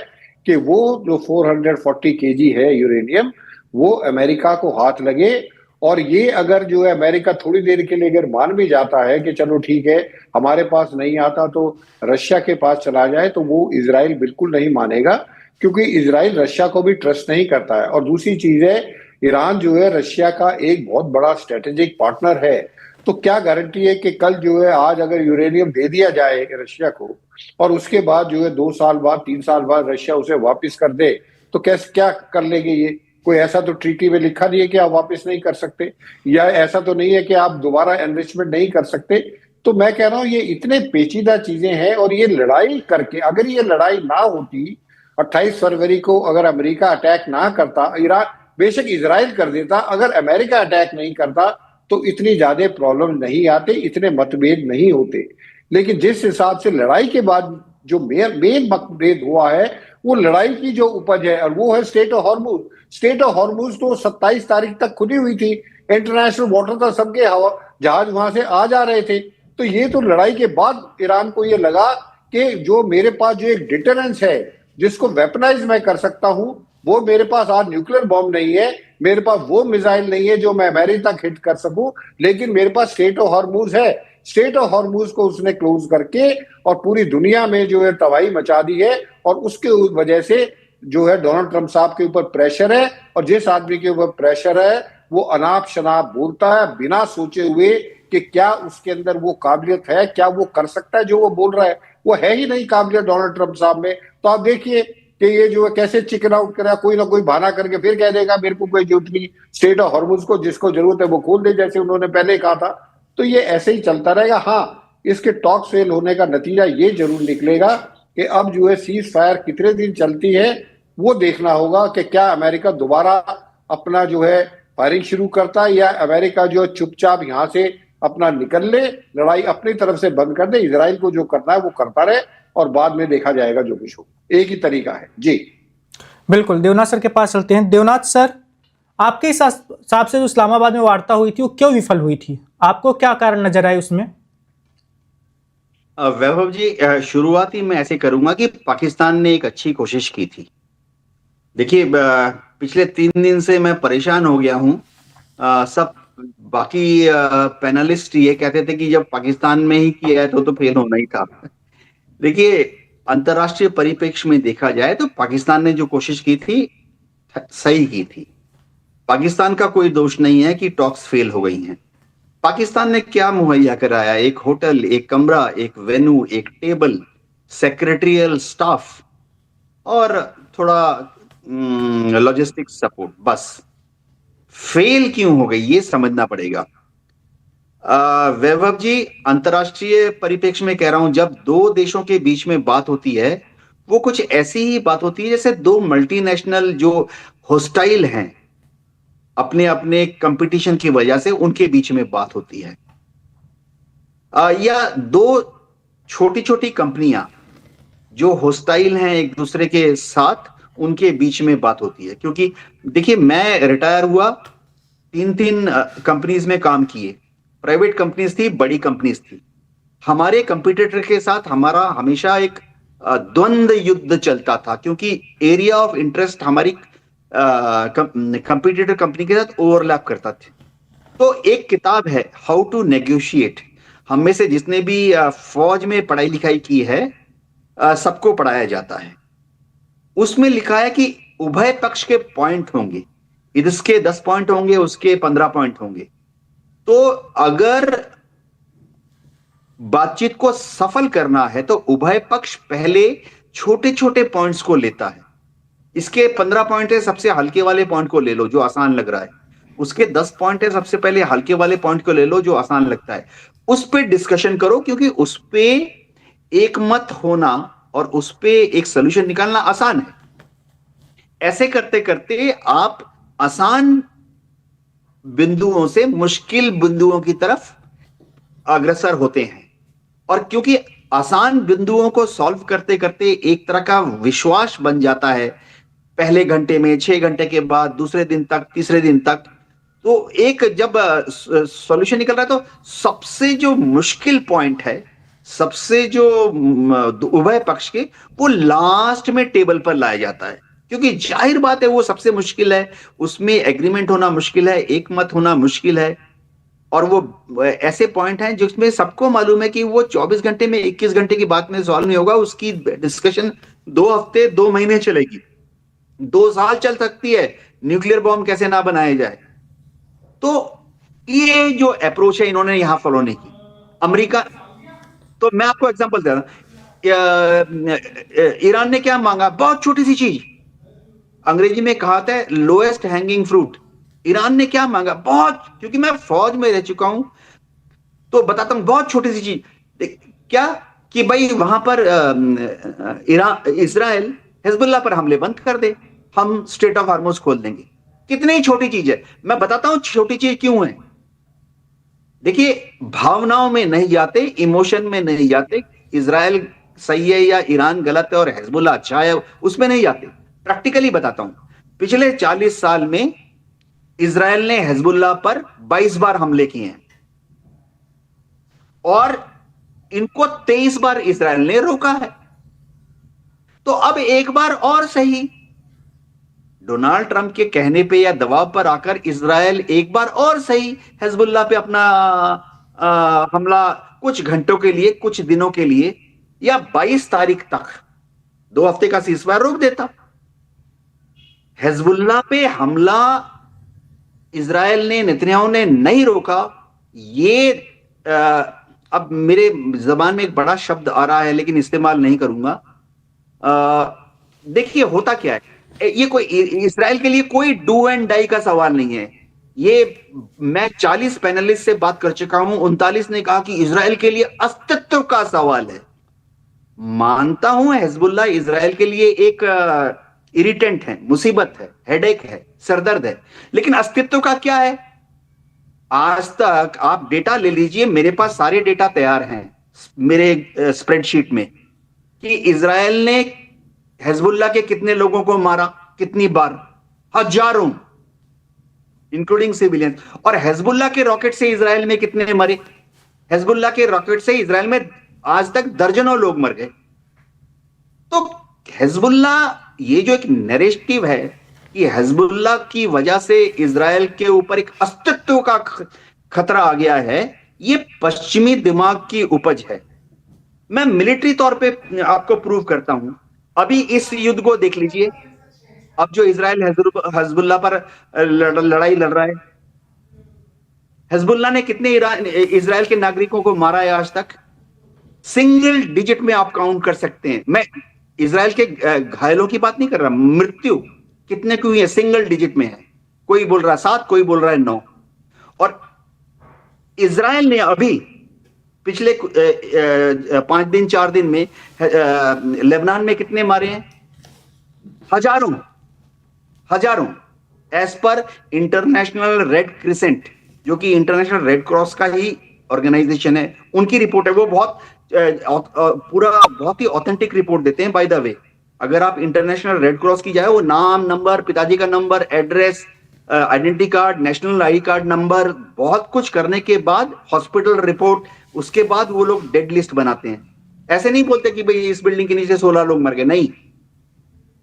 कि वो जो 440 केजी है यूरेनियम, वो अमेरिका को हाथ लगे। और ये अगर जो है अमेरिका थोड़ी देर के लिए अगर मान भी जाता है कि चलो ठीक है हमारे पास नहीं आता तो रशिया के पास चला जाए, तो वो इजराइल बिल्कुल नहीं मानेगा, क्योंकि इजराइल रशिया को भी ट्रस्ट नहीं करता है। और दूसरी चीज है, ईरान जो है रशिया का एक बहुत बड़ा स्ट्रेटेजिक पार्टनर है। तो क्या गारंटी है कि कल जो है, आज अगर यूरेनियम दे दिया जाए रशिया को और उसके बाद जो है 2 साल बाद, 3 साल बाद रशिया उसे वापस कर दे, तो कैसे क्या कर लेंगे? ये कोई ऐसा तो ट्रीटी में लिखा नहीं है कि आप वापस नहीं कर सकते, या ऐसा तो नहीं है कि आप दोबारा एनरिचमेंट नहीं कर सकते। तो मैं कह रहा हूं ये इतने पेचीदा चीजें हैं। और ये लड़ाई करके, अगर ये लड़ाई ना होती, 28 फरवरी को अगर अमेरिका अटैक ना करता, ईरान बेशक इजराइल कर देता, अगर अमेरिका अटैक नहीं करता तो इतनी ज्यादा प्रॉब्लम नहीं आते, इतने मतभेद नहीं होते। लेकिन जिस हिसाब से लड़ाई के बाद जो मेन मतभेद हुआ है, वो लड़ाई की जो उपज है, और वो है state of Hormuz. Strait of Hormuz तो 27 तारीख तक खुली हुई थी, इंटरनेशनल वाटर था, सबके जहाज वहां से आ जा रहे थे। तो ये तो लड़ाई के बाद ईरान को ये लगा कि जो मेरे पास जो एक डिटरेंस है, जिसको वेपनाइज मैं कर सकता हूं, वो मेरे पास आज न्यूक्लियर बॉम्ब नहीं है, मेरे पास वो मिसाइल नहीं है जो मैं अमेरिका तक हिट कर सकूं, लेकिन मेरे पास स्ट्रेट ऑफ हॉर्मुज है। स्ट्रेट ऑफ हॉर्मुज को उसने क्लोज करके और पूरी दुनिया में जो है तबाही मचा दी है। और उसके वजह से जो है डोनाल्ड ट्रंप साहब के ऊपर प्रेशर है, और जिस आदमी के ऊपर प्रेशर है वो अनाप शनाप बोलता है बिना सोचे हुए कि क्या उसके अंदर वो काबिलियत है, क्या वो कर सकता है जो वो बोल रहा है। वो है ही नहीं काबिलियत डोनाल्ड ट्रंप साहब में। तो आप देखिए कि ये जो है कैसे चिकन आउट करा, कोई ना कोई बहाना करके फिर कह देगा मेरे को कोई जरूरत नहीं, स्ट्रेट ऑफ हॉर्मुज को जिसको जरूरत है वो खोल दे, जैसे उन्होंने पहले कहा था। तो ये ऐसे ही चलता रहेगा। हाँ, इसके टॉक फेल होने का नतीजा ये जरूर निकलेगा कि अब जो है सीज फायर कितने दिन चलती है वो देखना होगा कि क्या अमेरिका दोबारा अपना जो है फायरिंग शुरू करता है, या अमेरिका जो चुपचाप यहां से अपना निकल ले, लड़ाई अपनी तरफ से बंद कर दे, इजराइल को जो करना है वो करता रहे और बाद में देखा जाएगा जो कुछ हो। एक ही तरीका है जी। बिल्कुल, देवनाथ सर के पास चलते हैं। देवनाथ सर, आपके हिसाब से जो इस्लामाबाद में वार्ता हुई थी वो क्यों विफल हुई थी? आपको क्या कारण नजर आए उसमें? वैभव जी, शुरुआती मैं ऐसे करूंगा कि पाकिस्तान ने एक अच्छी कोशिश की थी। देखिए, पिछले 3 दिन से मैं परेशान हो गया हूं। सब बाकी पैनलिस्ट ये कहते थे कि जब पाकिस्तान में ही किया है तो फेल होना ही था। देखिए, अंतर्राष्ट्रीय परिप्रेक्ष्य में देखा जाए तो पाकिस्तान ने जो कोशिश की थी सही की थी। पाकिस्तान का कोई दोष नहीं है कि टॉक्स फेल हो गई हैं। पाकिस्तान ने क्या मुहैया कराया? एक होटल, एक कमरा, एक वेन्यू, एक टेबल, सेक्रेटरियल स्टाफ और थोड़ा लॉजिस्टिक सपोर्ट, बस। फेल क्यों हो गई ये समझना पड़ेगा। वैभव जी, अंतर्राष्ट्रीय परिप्रेक्ष्य में कह रहा हूं, जब दो देशों के बीच में बात होती है वो कुछ ऐसी ही बात होती है जैसे दो मल्टीनेशनल जो होस्टाइल हैं अपने अपने कंपटीशन की वजह से, उनके बीच में बात होती है। या दो छोटी छोटी कंपनियां जो होस्टाइल हैं एक दूसरे के साथ, उनके बीच में बात होती है। क्योंकि देखिए, मैं रिटायर हुआ, 3 कंपनीज में काम किए, प्राइवेट कंपनीज थी, बड़ी कंपनीज थी। हमारे कंपटीटर के साथ हमारा हमेशा एक द्वंद्व युद्ध चलता था, क्योंकि एरिया ऑफ इंटरेस्ट हमारी कंपटीटर कंपनी के साथ ओवरलैप करता था। तो एक किताब है हाउ टू नेगोशिएट, हम में से जिसने भी फौज में पढ़ाई लिखाई की है सबको पढ़ाया जाता है। उसमें लिखा है कि उभय पक्ष के पॉइंट होंगे, इसके 10 पॉइंट होंगे, उसके 15 पॉइंट होंगे। तो अगर बातचीत को सफल करना है तो उभय पक्ष पहले छोटे छोटे पॉइंट्स को लेता है। इसके 15 पॉइंट है, सबसे हल्के वाले पॉइंट को ले लो जो आसान लग रहा है। उसके 10 पॉइंट है, सबसे पहले हल्के वाले पॉइंट को ले लो जो आसान लगता है। उस पे डिस्कशन करो, क्योंकि उस पे एक मत होना और उस पे एक सोल्यूशन निकालना आसान है। ऐसे करते करते आप आसान बिंदुओं से मुश्किल बिंदुओं की तरफ अग्रसर होते हैं। और क्योंकि आसान बिंदुओं को सॉल्व करते करते एक तरह का विश्वास बन जाता है, पहले घंटे में, 6 घंटे के बाद, दूसरे दिन तक, तीसरे दिन तक, तो एक जब सॉल्यूशन निकल रहा है तो सबसे जो मुश्किल पॉइंट है, सबसे जो उभय पक्ष के, वो लास्ट में टेबल पर लाया जाता है। क्योंकि जाहिर बात है वो सबसे मुश्किल है, उसमें एग्रीमेंट होना मुश्किल है, एक मत होना मुश्किल है। और वो ऐसे पॉइंट हैं जिसमें सबको मालूम है कि वो 24 घंटे में, 21 घंटे की बात में सॉल्व नहीं होगा। उसकी डिस्कशन 2 हफ्ते, 2 महीने चलेगी, 2 साल चल सकती है, न्यूक्लियर बॉम्ब कैसे ना बनाया जाए। तो ये जो अप्रोच है इन्होंने यहां फॉलो नहीं की। अमेरिका, तो मैं आपको एग्जांपल दे रहा हूं, ईरान ने क्या मांगा? बहुत छोटी सी चीज, अंग्रेजी में कहावत है लोएस्ट हैंगिंग फ्रूट। ईरान ने क्या मांगा? बहुत, क्योंकि मैं फौज में रह चुका हूं तो बताता हूं, बहुत छोटी सी चीज। क्या कि भाई वहां पर इजराइल हिजबुल्लाह पर हमले बंद कर दे, हम स्ट्रेट ऑफ हॉर्मुज खोल देंगे। कितनी छोटी चीज है, मैं बताता हूं छोटी चीज क्यों है। देखिए, भावनाओं में नहीं जाते, इमोशन में नहीं जाते, इजराइल सही है या ईरान गलत है और हिजबुल्लाह अच्छा है, उसमें नहीं जाते। प्रैक्टिकली बताता हूं, पिछले 40 साल में इजराइल ने हिजबुल्लाह पर 22 बार हमले किए हैं। और इनको 23 बार इजराइल ने रोका है। तो अब एक बार और सही, डोनाल्ड ट्रंप के कहने पे या दबाव पर आकर इजराइल एक बार और सही हिजबुल्लाह पे अपना हमला कुछ घंटों के लिए, कुछ दिनों के लिए, या 22 तारीख तक 2 हफ्ते का सीजफायर रोक देता। हिजबुल्लाह पे हमला इजराइल ने, नेतन्याहू ने नहीं रोका। ये अब मेरे जबान में एक बड़ा शब्द आ रहा है लेकिन इस्तेमाल नहीं करूंगा। देखिए होता क्या है, ये कोई इजराइल के लिए कोई डू एंड डाई का सवाल नहीं है। ये मैं 40 पैनलिस्ट से बात कर चुका हूं, 39 ने कहा कि इजराइल के लिए अस्तित्व का सवाल है। मानता हूं हिजबुल्लाह इजराइल के लिए एक इरिटेंट है, मुसीबत है, हेडेक है, सरदर्द है, लेकिन अस्तित्व का क्या है? आज तक आप डेटा ले लीजिए, मेरे पास सारे डेटा तैयार हैं मेरे स्प्रेडशीट में, कि इजराइल ने हिजबुल्लाह के कितने लोगों को मारा, कितनी बार, हजारों, इंक्लूडिंग सिविलियन। और हिजबुल्लाह के रॉकेट से इजराइल में कितने मरे? हिजबुल्लाह के रॉकेट से इजराइल में आज तक दर्जनों लोग मर गए। तो हिजबुल्लाह, ये जो एक नैरेटिव है कि हिजबुल्लाह की वजह से इजराइल के ऊपर एक अस्तित्व का खतरा आ गया है, ये पश्चिमी दिमाग की उपज है। मैं मिलिट्री तौर पे आपको प्रूव करता हूं। अभी इस युद्ध को देख लीजिए, अब जो इजराइल हिजबुल्लाह पर लड़ाई लड़ रहा है, हिजबुल्लाह ने कितने इजराइल के नागरिकों को मारा है आज तक? सिंगल डिजिट में आप काउंट कर सकते हैं। मैं इजराइल के घायलों की बात नहीं कर रहा, मृत्यु कितने की हुई है, सिंगल डिजिट में है। कोई बोल रहा है 7, कोई बोल रहा है 9। और इजराइल ने अभी पिछले 5 दिन 4 दिन में लेबनान में कितने मारे हैं? हजारों। As per international red crescent, जो कि इंटरनेशनल रेड क्रॉस का ही ऑर्गेनाइजेशन है, उनकी रिपोर्ट है। वो बहुत ही ऑथेंटिक रिपोर्ट देते हैं। बाय द वे, अगर आप इंटरनेशनल रेड क्रॉस की जाए, वो नाम, नंबर, पिताजी का number, address, identity card, national I card number, बहुत कुछ करने के बाद हॉस्पिटल रिपोर्ट, उसके बाद वो लोग डेड लिस्ट बनाते हैं। ऐसे नहीं बोलते कि भाई इस बिल्डिंग के नीचे 16 लोग मर गए, नहीं,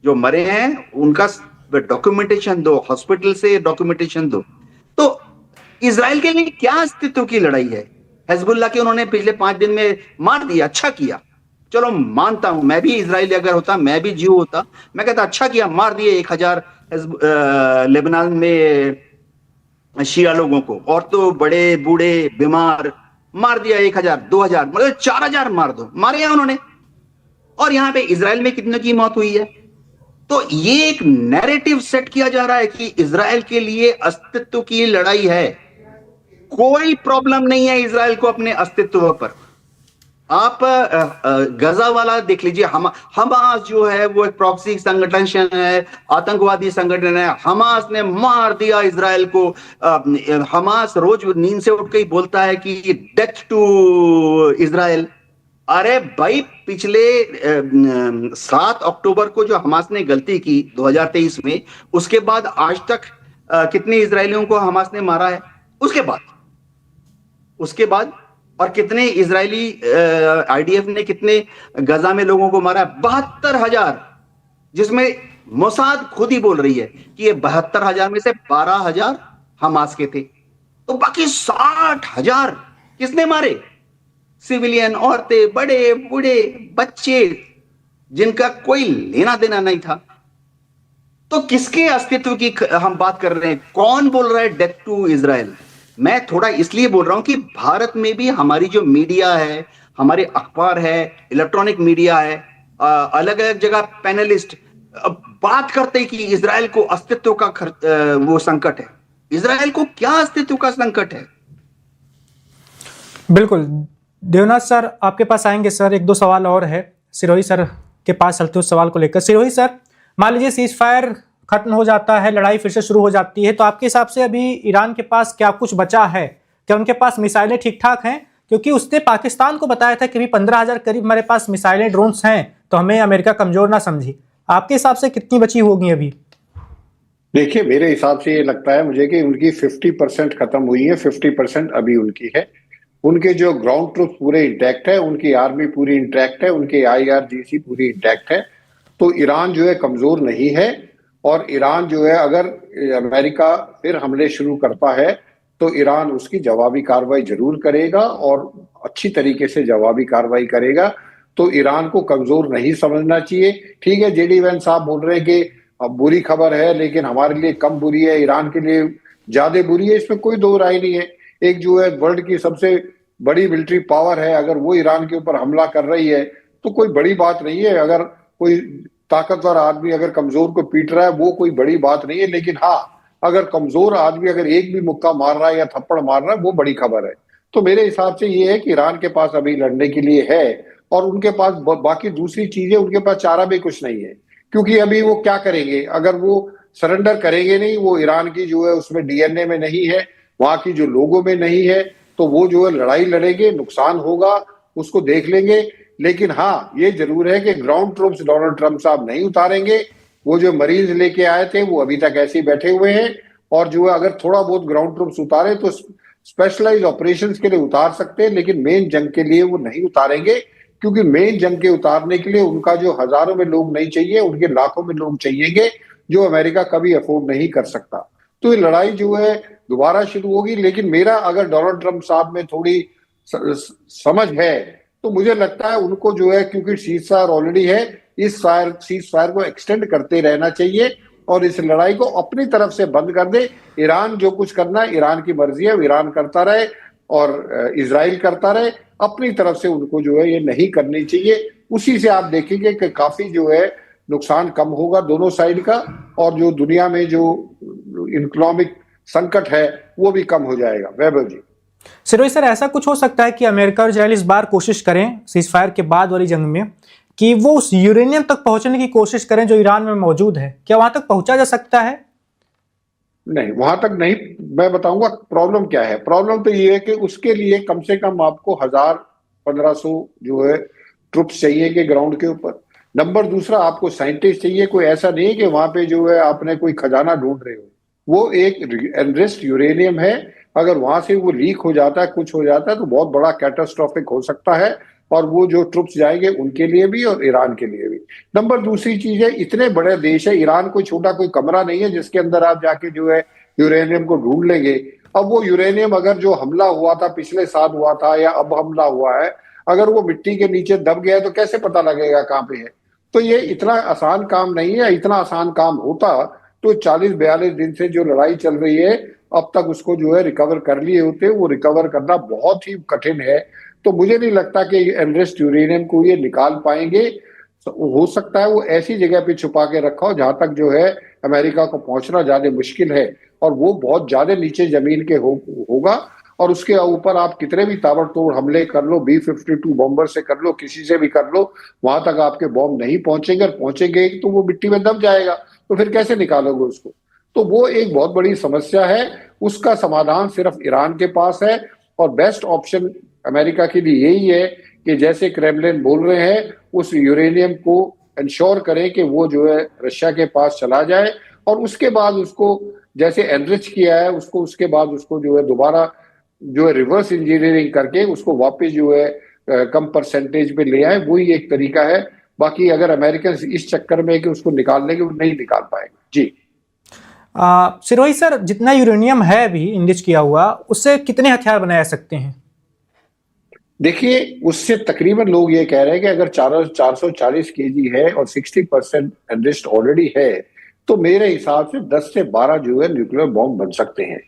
जो मरे हैं उनका डॉक्यूमेंटेशन दो, हॉस्पिटल से डॉक्यूमेंटेशन दो। तो इजराइल के लिए क्या अस्तित्व की लड़ाई है? हिजबुल्लाह के उन्होंने पिछले 5 दिन में मार दिया, अच्छा किया, चलो मानता हूं, मैं भी इजरायली अगर होता, मैं भी जीव होता, मैं कहता अच्छा किया, मार दिए 1000 लेबनान में शिया लोगों को, और तो बड़े बूढ़े बीमार, मार दिया 1000, 2000, मतलब 4000 मार दो, मारे हैं उन्होंने। और यहां पे इजराइल में कितने की मौत हुई है? तो ये एक नैरेटिव सेट किया जा रहा है कि इजराइल के लिए अस्तित्व की लड़ाई है। कोई प्रॉब्लम नहीं है इजराइल को अपने अस्तित्व पर। आप गजा वाला देख लीजिए, हमास जो है वो एक प्रॉक्सी संगठन है, आतंकवादी संगठन है। हमास ने मार दिया इजराइल को। हमास रोज नींद से उठ के ही बोलता है कि डेथ टू इजराइल। अरे भाई, पिछले 7 अक्टूबर को जो हमास ने गलती की 2023 में, उसके बाद आज तक कितने इजरायलियों को हमास ने मारा है? उसके बाद और कितने इजरायली आईडीएफ ने कितने गजा में लोगों को मारा? 72,000, जिसमें मोसाद खुद ही बोल रही है कि ये 72,000 में से 12,000 हमास के थे। तो बाकी 60,000 किसने मारे? सिविलियन, औरतें, बड़े बूढ़े, बच्चे, जिनका कोई लेना देना नहीं था। तो किसके अस्तित्व की हम बात कर रहे हैं? कौन बोल रहा है डेथ टू इजराइल? मैं थोड़ा इसलिए बोल रहा हूं कि भारत में भी हमारी जो मीडिया है, हमारे अखबार है, इलेक्ट्रॉनिक मीडिया है, अलग अलग जगह पैनलिस्ट बात करते हैं कि इजराइल को अस्तित्व का वो संकट है। इजराइल को क्या अस्तित्व का संकट है? बिल्कुल देवनाथ सर, आपके पास आएंगे सर। 1-2 सवाल और है सिरोही सर के पास, चलते उस सवाल को लेकर। सिरोही सर, मान लीजिए सीज फायर खत्म हो जाता है, लड़ाई फिर से शुरू हो जाती है, तो आपके हिसाब से अभी ईरान के पास क्या कुछ बचा है? क्या उनके पास मिसाइलें ठीक ठाक हैं? क्योंकि उसने पाकिस्तान को बताया था कि भी 15,000 करीब हमारे पास मिसाइलें, ड्रोन्स हैं, तो हमें अमेरिका कमजोर ना समझी। आपके हिसाब से कितनी बची होगी अभी? देखिए, मेरे हिसाब से ये लगता है मुझे कि उनकी 50% खत्म हुई है, 50% अभी उनकी है। उनके जो ग्राउंड ट्रूप्स पूरे इंटैक्ट है, उनकी आर्मी पूरी इंटैक्ट है, उनके IRGC पूरी इंटैक्ट है। तो ईरान जो है कमजोर नहीं है। और ईरान जो है, अगर अमेरिका फिर हमले शुरू करता है तो ईरान उसकी जवाबी कार्रवाई जरूर करेगा और अच्छी तरीके से जवाबी कार्रवाई करेगा। तो ईरान को कमजोर नहीं समझना चाहिए। ठीक है, JD वैंस साहब बोल रहे हैं कि अब बुरी खबर है लेकिन हमारे लिए कम बुरी है, ईरान के लिए ज्यादा बुरी है, इसमें कोई दो राय नहीं है। एक जो है वर्ल्ड की सबसे बड़ी मिलिट्री पावर है, अगर वो ईरान के ऊपर हमला कर रही है तो कोई बड़ी बात नहीं है। अगर कोई ताकतवर आदमी अगर कमजोर को पीट रहा है वो कोई बड़ी बात नहीं है। लेकिन हाँ, अगर कमजोर आदमी अगर एक भी मुक्का मार रहा है या थप्पड़ मार रहा है वो बड़ी खबर है। तो मेरे हिसाब से ये है कि ईरान के पास अभी लड़ने के लिए है और उनके पास बाकी दूसरी चीजें, उनके पास चारा भी कुछ नहीं है। क्योंकि अभी वो क्या करेंगे, अगर वो सरेंडर करेंगे नहीं, वो ईरान की जो है उसमें DNA में नहीं है, वहां की जो लोगों में नहीं है, तो वो जो है लड़ाई लड़ेंगे, नुकसान होगा, उसको देख लेंगे। लेकिन हाँ, ये जरूर है कि ग्राउंड ट्रूप्स डोनाल्ड ट्रंप साहब नहीं उतारेंगे। वो जो मरीज लेके आए थे वो अभी तक ऐसे ही बैठे हुए हैं। और जो है अगर थोड़ा बहुत ग्राउंड ट्रूप्स उतारे तो स्पेशलाइज ऑपरेशंस के लिए उतार सकते हैं, लेकिन मेन जंग के लिए वो नहीं उतारेंगे। क्योंकि मेन जंग के उतारने के लिए उनका जो हजारों में लोग नहीं चाहिए, उनके लाखों में लोग चाहिएंगे, जो अमेरिका कभी अफोर्ड नहीं कर सकता। तो ये लड़ाई जो है दोबारा शुरू होगी। लेकिन मेरा अगर डोनाल्ड ट्रंप साहब में थोड़ी समझ है तो मुझे लगता है उनको जो है, क्योंकि सीज फायर ऑलरेडी है, इस सीज फायर को एक्सटेंड करते रहना चाहिए और इस लड़ाई को अपनी तरफ से बंद कर दे। ईरान जो कुछ करना है, ईरान की मर्जी है, ईरान करता रहे और इजराइल करता रहे। अपनी तरफ से उनको जो है ये नहीं करनी चाहिए। उसी से आप देखेंगे कि काफी जो है नुकसान कम होगा दोनों साइड का, और जो दुनिया में जो इकोनॉमिक संकट है वो भी कम हो जाएगा। वैभव जी। सिरोही सर, ऐसा कुछ हो सकता है कि अमेरिका और इजराइल इस बार कोशिश करें सीज फायर के बाद वाली जंग में कि वो उस यूरेनियम तक पहुंचने की कोशिश करें जो ईरान में मौजूद है? क्या वहां तक पहुंचा जा सकता है? नहीं, वहां तक नहीं। मैं बताऊंगा प्रॉब्लम क्या है। प्रॉब्लम तो ये है कि उसके लिए कम से कम आपको 1000-1500 जो है ट्रुप्स चाहिए कि ग्राउंड के ऊपर। नंबर दूसरा, आपको साइंटिस्ट चाहिए। कोई ऐसा नहीं है कि वहां पे जो है आपने कोई खजाना ढूंढ रहे हो। वो एक एनरिच्ड यूरेनियम है। अगर वहां से वो लीक हो जाता है, कुछ हो जाता है, तो बहुत बड़ा कैटास्ट्रॉफिक हो सकता है, और वो जो ट्रुप्स जाएंगे उनके लिए भी और ईरान के लिए भी। नंबर दूसरी चीज है, इतने बड़े देश है, ईरान कोई छोटा कोई कमरा नहीं है जिसके अंदर आप जाके जो है यूरेनियम को ढूंढ लेंगे। अब वो यूरेनियम अगर जो हमला हुआ था पिछले साल हुआ था या अब हमला हुआ है, अगर वो मिट्टी के नीचे दब गया है तो कैसे पता लगेगा कहाँ पे है? तो ये इतना आसान काम नहीं है। इतना आसान काम होता तो 40-42 दिन से जो लड़ाई चल रही है अब तक उसको जो है रिकवर कर लिए होते। वो रिकवर करना बहुत ही कठिन है। तो मुझे नहीं लगता कि एनरिच्ड यूरेनियम को ये निकाल पाएंगे। हो सकता है वो ऐसी जगह पे छुपा के रखा हो जहां तक जो है अमेरिका को पहुंचना ज्यादा मुश्किल है, और वो बहुत ज्यादा नीचे जमीन के होगा। और उसके ऊपर आप कितने भी ताबड़तोड़ हमले कर लो, B-52 बॉम्बर से कर लो, किसी से भी कर लो, वहां तक आपके बॉम्ब नहीं पहुंचेंगे। और पहुंचेंगे तो वो मिट्टी में दब जाएगा, तो फिर कैसे निकालोगे उसको? तो वो एक बहुत बड़ी समस्या है। उसका समाधान सिर्फ ईरान के पास है, और बेस्ट ऑप्शन अमेरिका के लिए यही है कि जैसे क्रेमलिन बोल रहे हैं, उस यूरेनियम को इंश्योर करें कि वो जो है रशिया के पास चला जाए, और उसके बाद उसको जैसे एनरिच किया है उसको, उसके बाद उसको जो है दोबारा जो है रिवर्स इंजीनियरिंग करके उसको वापस जो है कम परसेंटेज पे ले आए। वही एक तरीका है। बाकी अगर अमेरिकन इस चक्कर में कि उसको निकाल लेंगे, वो नहीं निकाल पाएंगे। जी सिरोही सर, जितना यूरेनियम है अभी इनरिच किया हुआ, उससे कितने हथियार बनाए जा सकते हैं? देखिए, उससे तकरीबन लोग ये कह रहे हैं कि अगर 440 kg है और 60% एनरिच्ड ऑलरेडी है, तो मेरे हिसाब से 10 से 12 जो है न्यूक्लियर बॉम्ब बन सकते हैं।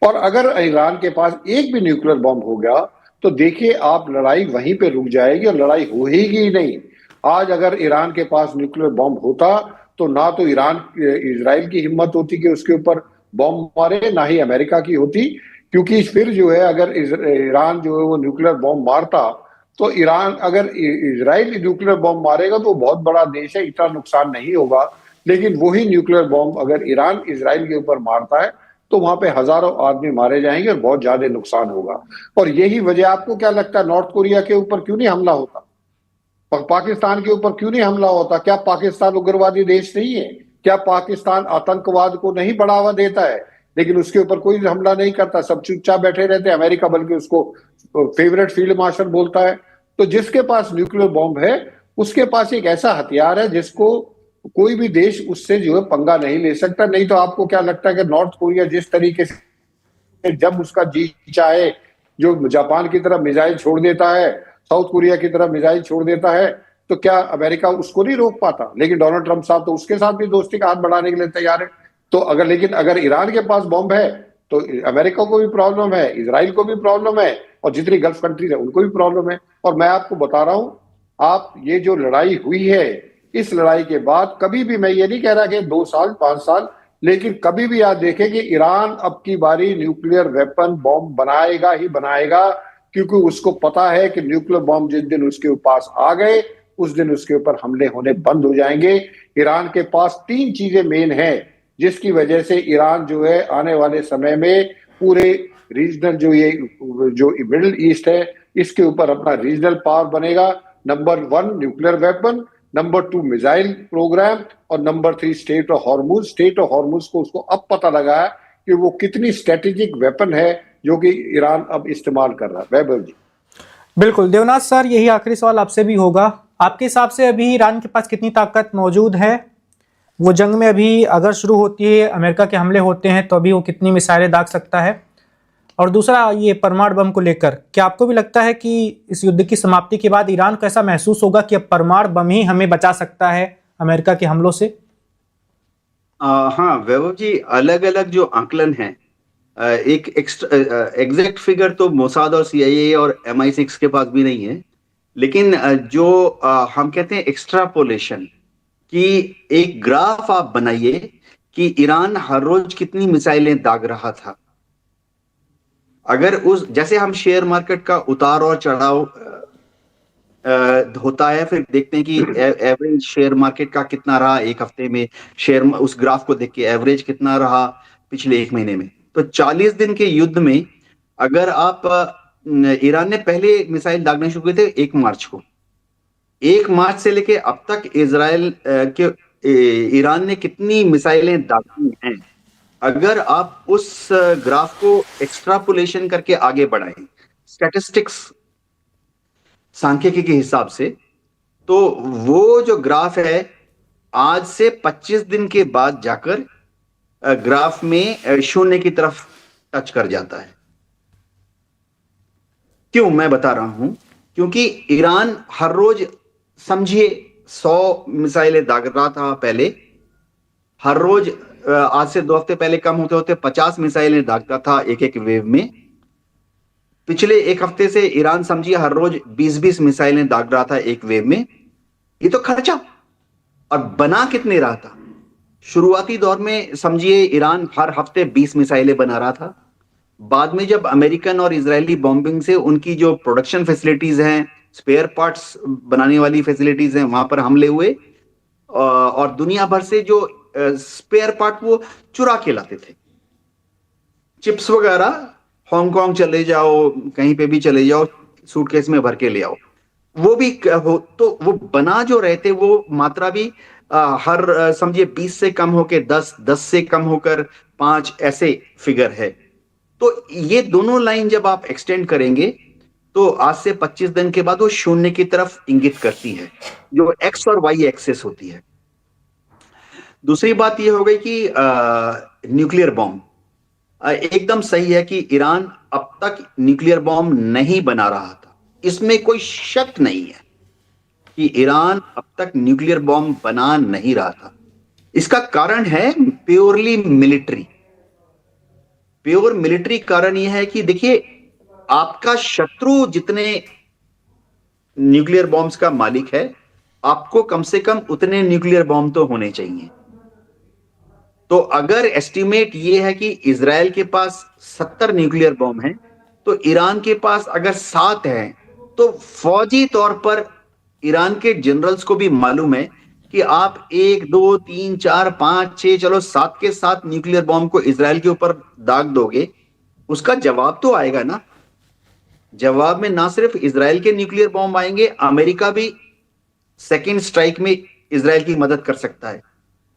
और अगर ईरान के पास एक भी न्यूक्लियर बॉम्ब हो गया तो देखिए आप, लड़ाई वहीं पे रुक जाएगी और लड़ाई होएगी ही नहीं। आज अगर ईरान के पास न्यूक्लियर बॉम्ब होता तो ना तो इजराइल की हिम्मत होती कि उसके ऊपर बॉम्ब मारे, ना ही अमेरिका की होती। क्योंकि फिर जो है अगर ईरान जो है वो न्यूक्लियर बॉम्ब मारता, तो ईरान अगर इजराइल न्यूक्लियर बॉम्ब मारेगा तो बहुत बड़ा देश है, इतना नुकसान नहीं होगा। लेकिन वही न्यूक्लियर बॉम्ब अगर ईरान इजराइल के ऊपर मारता है तो वहां पे हजारों आदमी मारे जाएंगे और बहुत ज्यादा नुकसान होगा। और यही वजह, आपको क्या लगता है नॉर्थ कोरिया के ऊपर क्यों नहीं हमला होता? पाकिस्तान के ऊपर क्यों नहीं हमला होता? क्या पाकिस्तान उग्रवादी देश नहीं है? क्या पाकिस्तान आतंकवाद को नहीं बढ़ावा देता है? लेकिन उसके ऊपर कोई हमला नहीं करता, सब चुपचाप बैठे रहते हैं। अमेरिका बल्कि उसको फेवरेट फील्ड मार्शल बोलता है। तो जिसके पास न्यूक्लियर बॉम्ब है उसके पास एक ऐसा हथियार है जिसको कोई भी देश उससे जो है पंगा नहीं ले सकता। नहीं तो आपको क्या लगता है कि नॉर्थ कोरिया जिस तरीके से जब उसका जी चाहे जो जापान की तरफ मिसाइल छोड़ देता है, साउथ कोरिया की तरफ मिसाइल छोड़ देता है, तो क्या अमेरिका उसको नहीं रोक पाता? लेकिन डोनाल्ड ट्रंप साहब तो उसके साथ भी दोस्ती का हाथ बढ़ाने के लिए तैयार है। तो अगर ईरान के पास बॉम्ब है तो अमेरिका को भी प्रॉब्लम है, इजराइल को भी प्रॉब्लम है, और जितनी गल्फ कंट्रीज है उनको भी प्रॉब्लम है। और मैं आपको बता रहा हूं, आप ये जो लड़ाई हुई है, इस लड़ाई के बाद कभी भी, मैं ये नहीं कह रहा कि 2 साल 5 साल, लेकिन कभी भी आप देखें कि ईरान अब की बारी न्यूक्लियर वेपन बॉम्ब बनाएगा ही बनाएगा, क्योंकि उसको पता है कि न्यूक्लियर बॉम्ब जिस दिन उसके पास आ गए उस दिन उसके ऊपर हमले होने बंद हो जाएंगे। ईरान के पास 3 चीजें मेन है जिसकी वजह से ईरान जो है आने वाले समय में पूरे रीजनल जो मिडिल ईस्ट है इसके ऊपर अपना रीजनल पावर बनेगा। Number 1 nuclear weapon, number 2 missile program, और number 3 strait of Hormuz. Strait of Hormuz को उसको अब पता लगा है कि वो कितनी स्ट्रेटेजिक वेपन है जो कि ईरान अब इस्तेमाल कर रहा है। वैभव जी। बिल्कुल देवनाथ सर, यही आखिरी सवाल आपसे भी होगा। आपके हिसाब से अभी ईरान के पास कितनी ताकत मौजूद है? वो जंग में अभी अगर शुरू होती है, अमेरिका के हमले होते हैं, तो अभी वो कितनी मिसाइलें दाग सकता है? और दूसरा, ये परमाणु बम को लेकर क्या आपको भी लगता है कि इस युद्ध की समाप्ति के बाद ईरान को ऐसा महसूस होगा कि अब परमाणु बम ही हमें बचा सकता है अमेरिका के हमलों से? हाँ वैभव जी, अलग अलग जो आकलन है, एक एग्जैक्ट फिगर तो मोसाद और CIA और MI6 के पास भी नहीं है, लेकिन जो हम कहते हैं एक्स्ट्रापोलेशन कि एक ग्राफ आप बनाइए कि ईरान हर रोज कितनी मिसाइलें दाग रहा था। अगर उस जैसे हम शेयर मार्केट का उतार और चढ़ाव होता है, फिर देखते हैं कि एवरेज शेयर मार्केट का कितना रहा एक हफ्ते में, शेयर उस ग्राफ को देख के एवरेज कितना रहा पिछले 1 महीने में। तो 40 दिन के युद्ध में अगर आप ईरान ने पहले मिसाइल दागने शुरू किए थे 1 मार्च को, 1 मार्च से लेके अब तक इजराइल के ईरान ने कितनी मिसाइलें दागी हैं, अगर आप उस ग्राफ को एक्स्ट्रापोलेशन करके आगे बढ़ाएं स्टैटिस्टिक्स सांख्यिकी के हिसाब से, तो वो जो ग्राफ है आज से 25 दिन के बाद जाकर ग्राफ में 0 की तरफ टच कर जाता है। क्यों मैं बता रहा हूं? क्योंकि ईरान हर रोज समझिए 100 मिसाइलें दाग रहा था पहले, हर रोज आज से 2 हफ्ते पहले कम होते होते 50 मिसाइलें दागता था एक एक वेव में। पिछले 1 हफ्ते से ईरान समझिए हर रोज 20-20 मिसाइलें दाग रहा था एक वेव में। ये तो खर्चा, और बना कितने रहा था? शुरुआती दौर में समझिए ईरान हर हफ्ते 20 मिसाइलें बना रहा था। बाद में जब अमेरिकन और इजरायली बॉम्बिंग से उनकी जो प्रोडक्शन फैसिलिटीज हैं, स्पेयर पार्ट्स बनाने वाली फैसिलिटीज हैं, वहां पर हमले हुए, और दुनिया भर से जो स्पेयर पार्ट वो चुरा के लाते थे, चिप्स वगैरह, हांगकांग चले जाओ, कहीं पे भी चले जाओ, सूटकेस में भर के ले आओ, वो भी तो वो बना जो रहे थे वो मात्रा भी हर समझिए 20 से कम होकर 10, 10 से कम होकर 5, ऐसे फिगर है। तो ये दोनों लाइन जब आप एक्सटेंड करेंगे तो आज से 25 दिन के बाद वो 0 की तरफ इंगित करती है, जो X और Y एक्सेस होती है। दूसरी बात ये हो गई कि न्यूक्लियर बॉम्ब, एकदम सही है कि ईरान अब तक न्यूक्लियर बॉम्ब नहीं बना रहा था, इसमें कोई शक नहीं है कि ईरान अब तक न्यूक्लियर बॉम्ब बना नहीं रहा था। इसका कारण है प्योरली मिलिट्री। प्योर मिलिट्री कारण यह है कि देखिए, आपका शत्रु जितने न्यूक्लियर बॉम्ब्स का मालिक है, आपको कम से कम उतने न्यूक्लियर बॉम्ब तो होने चाहिए। तो अगर एस्टिमेट ये है कि इजराइल के पास 70 न्यूक्लियर बॉम्ब हैं, तो ईरान के पास अगर 7 हैं, तो फौजी तौर पर ईरान के जनरल्स को भी मालूम है कि आप 1, 2, 3, 4, 5, 6, चलो 7 के 7 न्यूक्लियर बॉम्ब को इजराइल के ऊपर दाग दोगे, उसका जवाब तो आएगा ना। जवाब में ना सिर्फ इजराइल के न्यूक्लियर बॉम्ब आएंगे, अमेरिका भी सेकेंड स्ट्राइक में इजराइल की मदद कर सकता है।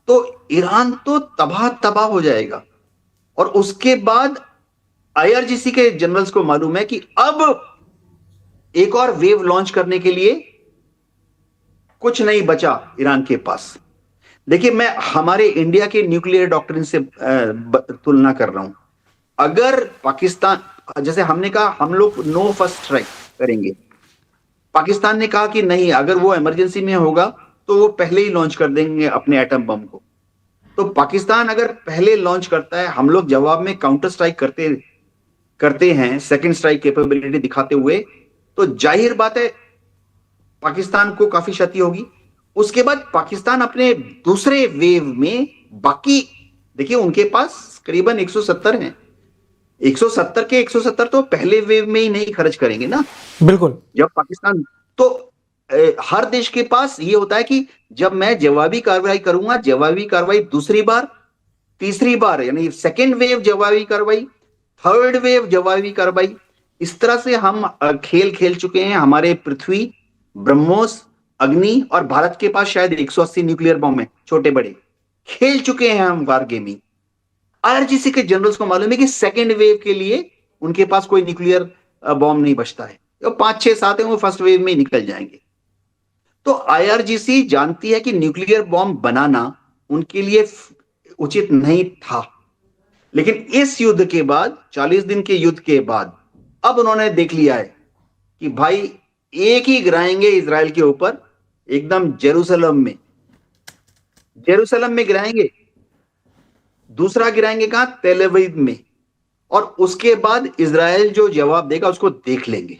तो ईरान तो तबाह हो जाएगा। और उसके बाद IRGC के जनरल्स को मालूम है कि अब एक और वेव लॉन्च करने के लिए कुछ नहीं बचा ईरान के पास। देखिए, मैं हमारे इंडिया के न्यूक्लियर डॉक्ट्रिन से तुलना कर रहा हूं। अगर पाकिस्तान, जैसे हमने कहा हम लोग नो फर्स्ट स्ट्राइक करेंगे, पाकिस्तान ने कहा कि नहीं, अगर वो इमरजेंसी में होगा तो वो पहले ही लॉन्च कर देंगे अपने एटम बम को। तो पाकिस्तान अगर पहले लॉन्च करता है, हम लोग जवाब में काउंटर स्ट्राइक करते हैं सेकंड स्ट्राइक कैपेबिलिटी दिखाते हुए, तो जाहिर बात है पाकिस्तान को काफी क्षति होगी। उसके बाद पाकिस्तान अपने दूसरे वेव में बाकी, देखिए उनके पास करीबन 170 हैं, 170 के 170 तो पहले वेव में ही नहीं खर्च करेंगे ना। बिल्कुल। जब पाकिस्तान, तो हर देश के पास ये होता है कि जब मैं जवाबी कार्रवाई करूंगा, जवाबी कार्रवाई दूसरी बार, तीसरी बार, यानी सेकेंड वेव जवाबी कार्रवाई, थर्ड वेव जवाबी कार्रवाई, इस तरह से हम खेल चुके हैं। हमारे पृथ्वी, ब्रह्मोस, अग्नि और भारत के पास शायद 180 न्यूक्लियर बम है, छोटे बड़े, खेल चुके हैं हम वार गेमिंग। IRGC के जनरल्स को मालूम है कि सेकेंड वेव के लिए उनके पास कोई न्यूक्लियर बॉम्ब नहीं बचता है, तो 5, 6, 7 है वो फर्स्ट वेव में ही निकल जाएंगे। तो IRGC जानती है कि न्यूक्लियर बॉम्ब बनाना उनके लिए उचित नहीं था, लेकिन इस युद्ध के बाद, 40 दिन के युद्ध के बाद, अब उन्होंने देख लिया है कि भाई एक ही गिराएंगे इजराइल के ऊपर, एकदम जेरूसलम में गिराएंगे, दूसरा गिराएंगे कहां, तेल अवीव में, और उसके बाद इजराइल जो जवाब देगा उसको देख लेंगे।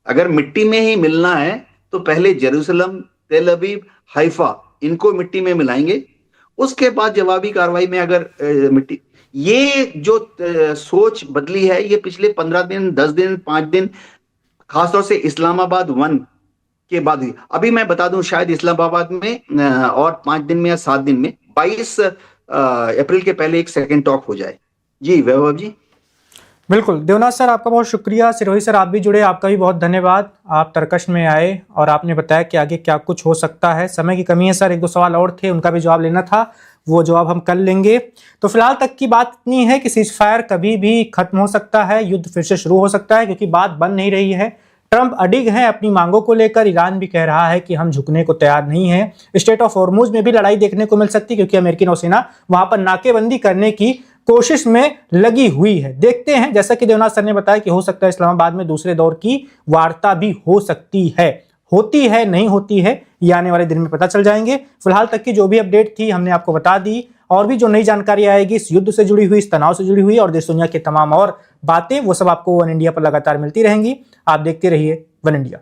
अगर मिट्टी में ही मिलना है तो पहले जेरूसलम, तेल अवीव, हाइफा, इनको मिट्टी में मिलाएंगे, उसके बाद जवाबी कार्रवाई में अगर मिट्टी, ये जो सोच बदली है ये पिछले 15 दिन, 10 दिन, 5 दिन, खासतौर से इस्लामाबाद 1 के बाद हुई। अभी मैं बता दूं, शायद इस्लामाबाद में और 5 दिन में या 7 दिन में 22 अप्रैल के पहले एक सेकंड टॉक हो जाए। जी वैभव जी। बिल्कुल देवनाथ सर, आपका बहुत शुक्रिया। सिरोही सर, आप भी जुड़े, आपका भी बहुत धन्यवाद। आप तर्कश में आए और आपने बताया कि आगे क्या कुछ हो सकता है। समय की कमी है सर, 1-2 सवाल और थे, उनका भी जवाब लेना था, वो जवाब हम कर लेंगे। तो फिलहाल तक की बात इतनी है कि सीज फायर कभी भी खत्म हो सकता है, युद्ध फिर से शुरू हो सकता है, क्योंकि बात बन नहीं रही है। ट्रंप अडिग हैं अपनी मांगों को लेकर, ईरान भी कह रहा है कि हम झुकने को तैयार नहीं है। स्टेट ऑफ हॉर्मुज में भी लड़ाई देखने को मिल सकती है, क्योंकि अमेरिकी नौसेना वहां पर नाकेबंदी करने की कोशिश में लगी हुई है। देखते हैं, जैसा कि देवनाथ सर ने बताया कि हो सकता है इस्लामाबाद में दूसरे दौर की वार्ता भी हो सकती है। होती है नहीं होती है, ये आने वाले दिन में पता चल जाएंगे। फिलहाल तक की जो भी अपडेट थी हमने आपको बता दी, और भी जो नई जानकारी आएगी इस युद्ध से जुड़ी हुई, इस तनाव से जुड़ी हुई और देश दुनिया की तमाम और बातें, वो सब आपको वन इंडिया पर लगातार मिलती रहेंगी। आप देखते रहिए one India.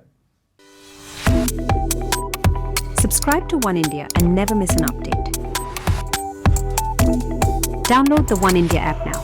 Subscribe to One India and never miss an update. Download the One India app now.